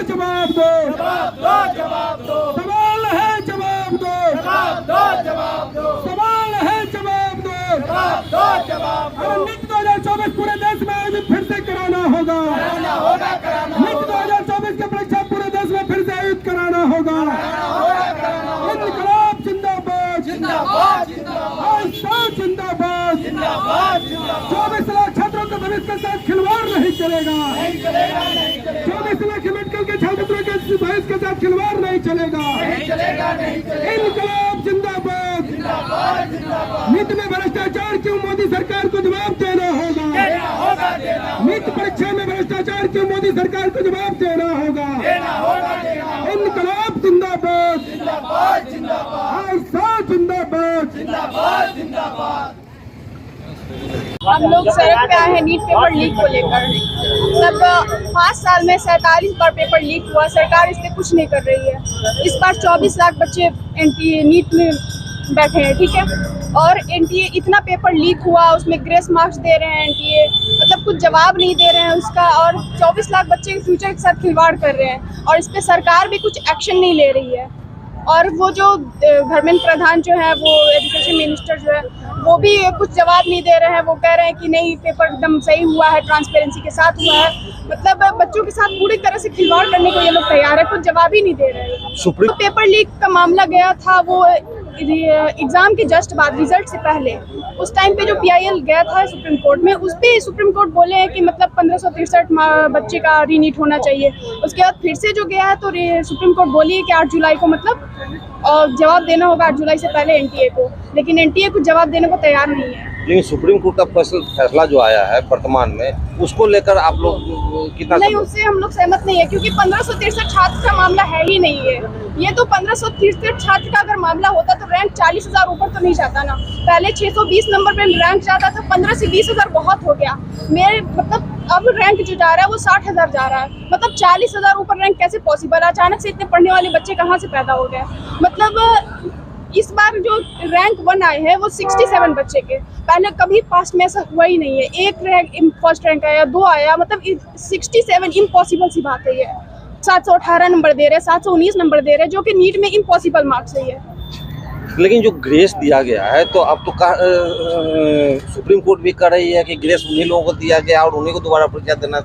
भ्रष्टाचार जवाब दो, सवाल है जवाब दो, सवाल है जवाब दो। अरे नीट 2024 पूरे देश में आयोजित फिर से कराना होगा, नीट 2024 की परीक्षा पूरे देश में फिर से आयोजित कराना होगा। इनकलाब जिंदाबाद, जिंदाबाद, जिंदाबाद। 24 लाख छात्रों के भविष्य के साथ खिलवाड़ नहीं चलेगा, 24 लाख मेडिकल के छात्रों के भविष्य के साथ खिलवाड़ नहीं चलेगा। इनकलाब जिंदाबाद। नीट में भ्रष्टाचार क्यों मोदी सरकार को जवाब देना होगा, नीट परीक्षा में भ्रष्टाचार क्यों मोदी सरकार को जवाब देना होगा। इनकलाब जिंदाबाद, जिंदाबाद। हम लोग सड़क पे आए हैं नीट पेपर लीक को लेकर। सब 5 साल में 47 बार पेपर लीक हुआ, सरकार इस पे कुछ नहीं कर रही है। इस बार 24 लाख बच्चे एनटीए नीट में बैठे हैं, ठीक है, और एनटीए इतना पेपर लीक हुआ, उसमें ग्रेस मार्क्स दे रहे हैं एनटीए, मतलब कुछ जवाब नहीं दे रहे हैं उसका, और 24 लाख बच्चे के फ्यूचर के साथ खिलवाड़ कर रहे हैं, और इस पे सरकार भी कुछ एक्शन नहीं ले रही है। और वो जो धर्मेंद्र प्रधान जो है, वो एजुकेशन मिनिस्टर जो है, वो भी कुछ जवाब नहीं दे रहे हैं। वो कह रहे हैं कि नहीं, पेपर एकदम सही हुआ है, ट्रांसपेरेंसी के साथ हुआ है, मतलब बच्चों के साथ पूरी तरह से खिलवाड़ करने को ये लोग तैयार है, कुछ जवाब ही नहीं दे रहे हैं। तो पेपर लीक का मामला गया था वो एग्जाम के जस्ट बाद, रिजल्ट से पहले, उस टाइम पे जो PIL गया था सुप्रीम कोर्ट में, उस पे सुप्रीम कोर्ट बोले हैं कि मतलब 1563 बच्चे का रीनीट होना चाहिए। उसके बाद फिर से जो गया है तो सुप्रीम कोर्ट बोली है कि 8 जुलाई को मतलब जवाब देना होगा, 8 जुलाई से पहले एनटीए को, लेकिन एनटीए कुछ जवाब देने को तैयार नहीं है। लेकिन सुप्रीम कोर्ट का फैसला जो आया है वर्तमान में, उसको लेकर आप लोग कितना नहीं, उससे हम लोग सहमत नहीं है, क्योंकि 1563 छात्र का मामला है ही नहीं है। ये तो 1563 छात्र का अगर मामला होता तो रैंक 40,000 ऊपर तो नहीं जाता ना। पहले 620 नंबर पे रैंक जाता था, 15 से 20,000 बहुत हो गया। मेरे मतलब अब रैंक जो जा रहा है वो 60,000 जा रहा है, मतलब 40,000 ऊपर रैंक कैसे पॉसिबल है? अचानक से इतने पढ़ने वाले बच्चे कहाँ से पैदा हो गए? मतलब इस बार जो रैंक 1 आए हैं वो 67 बच्चे के, पहले कभी पास्ट में ऐसा हुआ ही नहीं है। एक रैंक फर्स्ट रैंक आया, 2 आया, मतलब 67 इम्पॉसिबल सी बात है ये। 718 नंबर दे रहे हैं, 719 नंबर दे रहे हैं, जो कि नीट में इम्पॉसिबल मार्क्स है ये। लेकिन जो ग्रेस दिया गया है, तो अब तो सुप्रीम कोर्ट भी कर रही है कि ग्रेस उन्हीं लोगों को दिया गया और उन्हीं को दोबारा परीक्षा देना।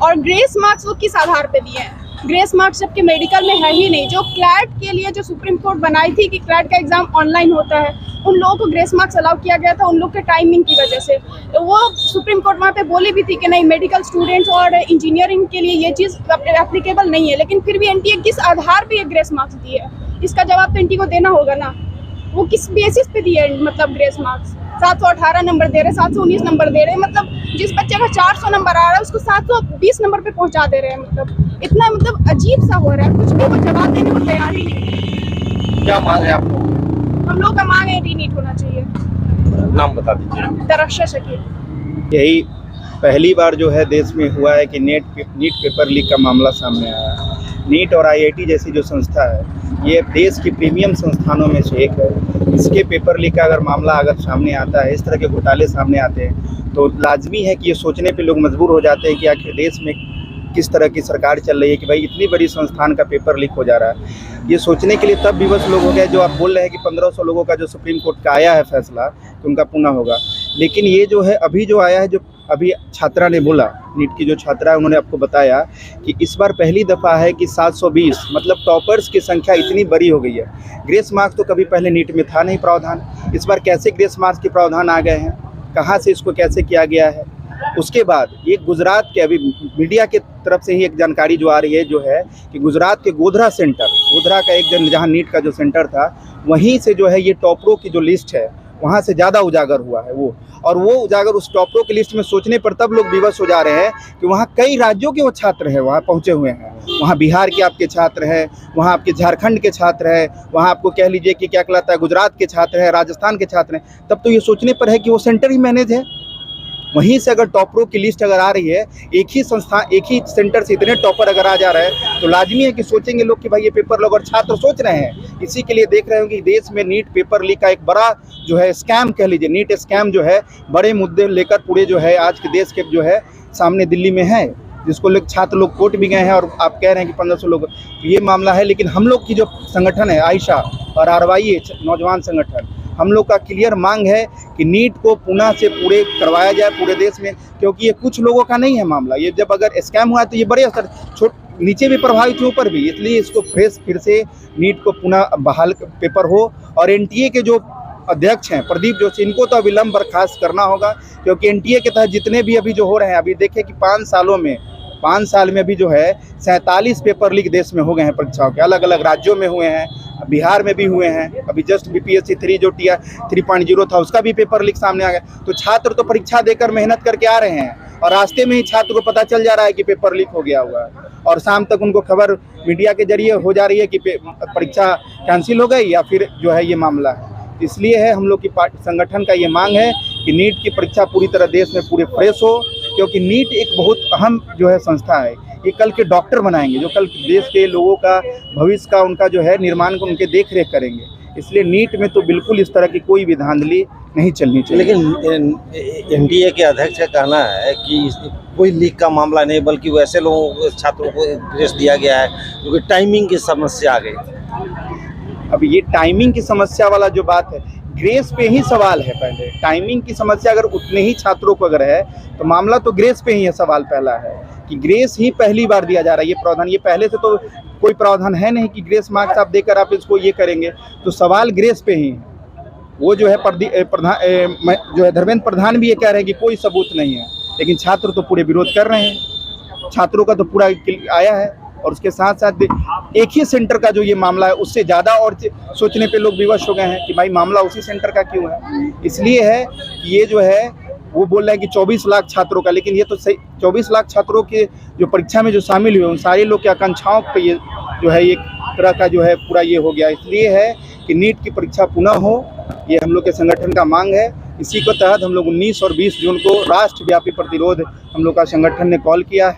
और ग्रेस मार्क्स वो किस आधार पे दिए हैं? ग्रेस मार्क्स जबकि मेडिकल में है ही नहीं। जो क्लैट के लिए जो सुप्रीम कोर्ट बनाई थी कि क्लैट का एग्जाम ऑनलाइन होता है, उन लोगों को ग्रेस मार्क्स अलाउ किया गया था उन लोग के टाइमिंग की वजह से। वो सुप्रीम कोर्ट वहाँ पे बोली भी थी कि नहीं, मेडिकल स्टूडेंट्स और इंजीनियरिंग के लिए ये चीज़ एप्लीकेबल नहीं है, लेकिन फिर भी एनटीए किस आधार पे ये ग्रेस मार्क्स दिए है, इसका जवाब तो एनटीए को देना होगा ना। वो किस बेसिस पे दिए मतलब ग्रेस मार्क्स? 718 नंबर दे रहे, 719 नंबर दे रहे, मतलब जिस बच्चे का 400 नंबर आ रहा है उसको 720 नंबर पे पहुंचा दे रहे हैं। मतलब इतना मतलब अजीब सा हो रहा है, कुछ भी वो जवाब देने को तैयार ही नहीं। क्या मांग है आप लोग? हम लोग का मांग है रीनीट होना चाहिए। नाम बता दीजिए। दरक्षा शकील। यही पहली बार जो है देश में हुआ है कि नीट पेपर लीक का मामला सामने आया है। नीट और IIT जैसी जो संस्था है, ये देश की प्रीमियम संस्थानों में से एक है। इसके पेपर लीक का अगर मामला अगर सामने आता है, इस तरह के घोटाले सामने आते हैं, तो लाजमी है कि ये सोचने पे लोग मजबूर हो जाते हैं कि आखिर देश में किस तरह की सरकार चल रही है कि भाई इतनी बड़ी संस्थान का पेपर लीक हो जा रहा है। ये सोचने के लिए तब विवश लोग हो गए जो आप बोल रहे हैं कि 1500 लोगों का जो सुप्रीम कोर्ट का आया है फैसला, तो उनका पुनः होगा। लेकिन ये जो है अभी जो आया है, जो अभी छात्रा ने बोला, नीट की जो छात्रा है उन्होंने आपको बताया कि इस बार पहली दफ़ा है कि 720 मतलब टॉपर्स की संख्या इतनी बड़ी हो गई है। ग्रेस मार्क्स तो कभी पहले नीट में था नहीं प्रावधान, इस बार कैसे ग्रेस मार्क्स के प्रावधान आ गए हैं, कहाँ से इसको कैसे किया गया है। उसके बाद ये गुजरात के, अभी मीडिया के तरफ से ही एक जानकारी जो आ रही है जो है कि गुजरात के गोधरा का एक जहाँ नीट का जो सेंटर था, वहीं से जो है ये टॉपरों की जो लिस्ट है वहाँ से ज़्यादा उजागर हुआ है वो। और वो उजागर उस टॉपरों की लिस्ट में सोचने पर तब लोग विवश हो जा रहे हैं कि वहाँ कई राज्यों के वो छात्र हैं, वहाँ पहुँचे हुए हैं। वहाँ बिहार के आपके छात्र हैं, वहाँ आपके झारखंड के छात्र हैं, वहाँ आपको कह लीजिए कि क्या कहलाता है गुजरात के छात्र हैं, राजस्थान के छात्र हैं। तब तो ये सोचने पर है कि वो सेंटर ही मैनेज है। वहीं से अगर टॉपरों की लिस्ट अगर आ रही है, एक ही संस्था एक ही सेंटर से इतने टॉपर अगर आ जा रहे हैं, तो लाजमी है कि सोचेंगे लोग कि भाई ये पेपर लोग, और छात्र सोच रहे हैं। इसी के लिए देख रहे होंगे कि देश में नीट पेपर लीक का एक बड़ा जो है स्कैम कह लीजिए, नीट स्कैम जो है बड़े मुद्दे लेकर पूरे जो है आज के देश के जो है सामने दिल्ली में है। जिसको लोग छात्र लोग कोर्ट भी गए हैं और आप कह रहे हैं कि 1500 लोग, ये मामला है। लेकिन हम लोग की जो संगठन है आयशा और RYA नौजवान संगठन, हम लोग का क्लियर मांग है कि नीट को पुनः से पूरे करवाया जाए पूरे देश में, क्योंकि ये कुछ लोगों का नहीं है मामला। ये जब अगर स्कैम हुआ तो ये बड़े असर नीचे भी प्रभावित हुए, ऊपर भी, इसलिए इसको फिर से नीट को पुनः बहाल पेपर हो। और NTA के जो अध्यक्ष हैं प्रदीप जोशी, इनको तो अविलंब बर्खास्त करना होगा, क्योंकि NTA के तहत जितने भी अभी जो हो रहे हैं, अभी देखिए कि 5 साल में अभी जो है 47 पेपर लीक देश में हो गए हैं परीक्षाओं के, अलग अलग राज्यों में हुए हैं, बिहार में भी हुए हैं। अभी जस्ट BPSC 3 जो TR 3.0 था उसका भी पेपर लीक सामने आ गया। तो छात्र तो परीक्षा देकर मेहनत करके आ रहे हैं और रास्ते में ही छात्र को पता चल जा रहा है कि पेपर लीक हो गया हुआ है, और शाम तक उनको खबर मीडिया के जरिए हो जा रही है कि परीक्षा कैंसिल हो गई या फिर जो है ये मामला है। इसलिए है हम लोग की संगठन का ये मांग है कि नीट की परीक्षा पूरी तरह देश में पूरे फ्रेश हो, क्योंकि नीट एक बहुत अहम जो है संस्था है। ये कल के डॉक्टर बनाएंगे, जो कल देश के लोगों का भविष्य का उनका जो है निर्माण को उनके देख रेख करेंगे। इसलिए नीट में तो बिल्कुल इस तरह की कोई भी धांधली नहीं चलनी चाहिए। लेकिन NDA के अध्यक्ष का कहना है कि कोई लीक का मामला नहीं, बल्कि वैसे लोगों छात्रों को ग्रेस दिया गया है क्योंकि टाइमिंग की समस्या आ गई। अब ये टाइमिंग की समस्या वाला जो बात है, ग्रेस पे ही सवाल है। पहले टाइमिंग की समस्या अगर उतने ही छात्रों को अगर है तो मामला तो ग्रेस पे ही है। सवाल पहला है कि ग्रेस ही पहली बार दिया जा रहा है, ये प्रावधान, ये पहले से तो कोई प्रावधान है नहीं कि ग्रेस मार्क्स आप देकर आप इसको ये करेंगे। तो सवाल ग्रेस पे ही है। वो जो है जो है धर्मेंद्र प्रधान भी ये कह रहे हैं कि कोई सबूत नहीं है, लेकिन छात्र तो पूरे विरोध कर रहे हैं। छात्रों का तो पूरा आया है, और उसके साथ साथ एक ही सेंटर का जो ये मामला है उससे ज़्यादा और सोचने पे लोग विवश हो गए हैं कि भाई मामला उसी सेंटर का क्यों है। इसलिए है कि ये जो है वो बोल रहे हैं कि 24 लाख छात्रों का, लेकिन ये तो सही 24 लाख छात्रों के जो परीक्षा में जो शामिल हुए उन सारे लोग की आकांक्षाओं पे ये जो है एक तरह का जो है पूरा ये हो गया। इसलिए है कि नीट की परीक्षा पुनः हो, ये हम लोग के संगठन का मांग है। इसी के तहत हम लोग 19 और 20 जून को राष्ट्रव्यापी प्रतिरोध हम लोग का संगठन ने कॉल किया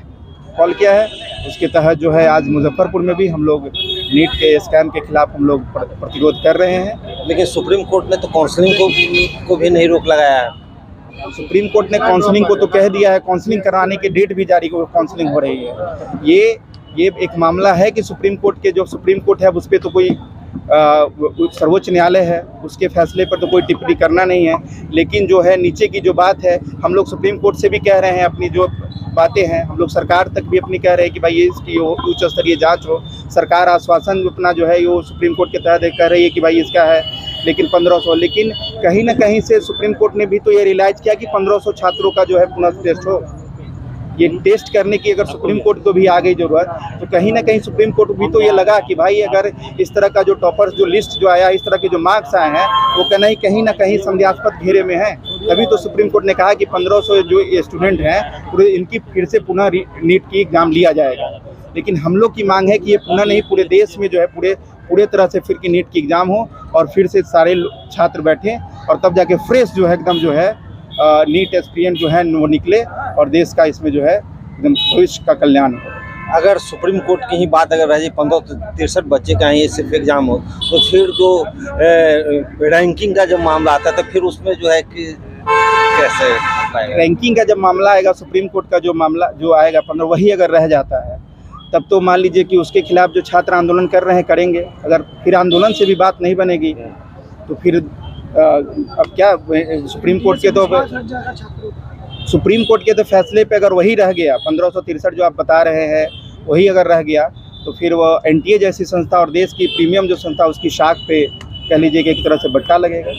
है। उसके तहत जो है आज मुजफ्फरपुर में भी हम लोग नीट के स्कैम के खिलाफ हम लोग प्रतिरोध कर रहे हैं। लेकिन सुप्रीम कोर्ट ने तो काउंसलिंग को भी नहीं रोक लगाया है। सुप्रीम कोर्ट ने काउंसलिंग को तो कह दिया है, काउंसलिंग कराने की डेट भी जारी, काउंसलिंग हो रही है। ये एक मामला है कि सुप्रीम कोर्ट के जो सुप्रीम कोर्ट है उस पर तो कोई सर्वोच्च न्यायालय है, उसके फैसले पर तो कोई टिप्पणी करना नहीं है। लेकिन जो है नीचे की जो बात है, हम लोग सुप्रीम कोर्ट से भी कह रहे हैं अपनी जो बातें हैं, हम लोग सरकार तक भी अपनी कह रहे हैं कि भाई ये इसकी उच्च स्तरीय जांच हो। सरकार आश्वासन अपना जो है वो सुप्रीम कोर्ट के तहत कह रही है कि भाई इसका है, लेकिन 1500, लेकिन कहीं ना कहीं से सुप्रीम कोर्ट ने भी तो ये रियलाइज़ किया कि 1500 छात्रों का जो है पुनः टेस्ट हो। ये टेस्ट करने की अगर सुप्रीम कोर्ट को भी आ गई जरूरत, तो कहीं ना कहीं सुप्रीम कोर्ट भी तो ये लगा कि भाई अगर इस तरह का जो टॉपर्स जो लिस्ट जो आया, इस तरह के जो मार्क्स आए हैं वो कहीं ना कहीं संदेहास्पद घेरे में है। तभी तो सुप्रीम कोर्ट ने कहा कि 1500 जो स्टूडेंट हैं पूरे इनकी फिर से पुनः नीट की एग्जाम लिया जाएगा। लेकिन हम लोग की मांग है कि ये पुनः नहीं, पूरे देश में जो है पूरे तरह से फिर की नीट की एग्जाम हो और फिर से सारे छात्र बैठें और तब जाके फ्रेश जो है एकदम जो है नीट एस्पिरेंट जो है वो निकले और देश का इसमें जो है एकदम भविष्य का कल्याण हो। अगर सुप्रीम कोर्ट की ही बात अगर रह जाए, 1563 बच्चे का ही सिर्फ एग्जाम हो, तो फिर जो रैंकिंग का जब मामला आता है तो फिर उसमें जो है कि कैसे रैंकिंग का जब मामला आएगा, सुप्रीम कोर्ट का जो मामला जो आएगा 15, वही अगर रह जाता है तब तो मान लीजिए कि उसके खिलाफ जो छात्र आंदोलन कर रहे हैं करेंगे। अगर फिर आंदोलन से भी बात नहीं बनेगी तो फिर अब क्या, सुप्रीम कोर्ट के तो फैसले पे अगर वही रह गया, 1563 जो आप बता रहे हैं वही अगर रह गया, तो फिर वो NTA जैसी संस्था और देश की प्रीमियम जो संस्था उसकी शाख पे कह लीजिए कि एक तरह से बट्टा लगेगा।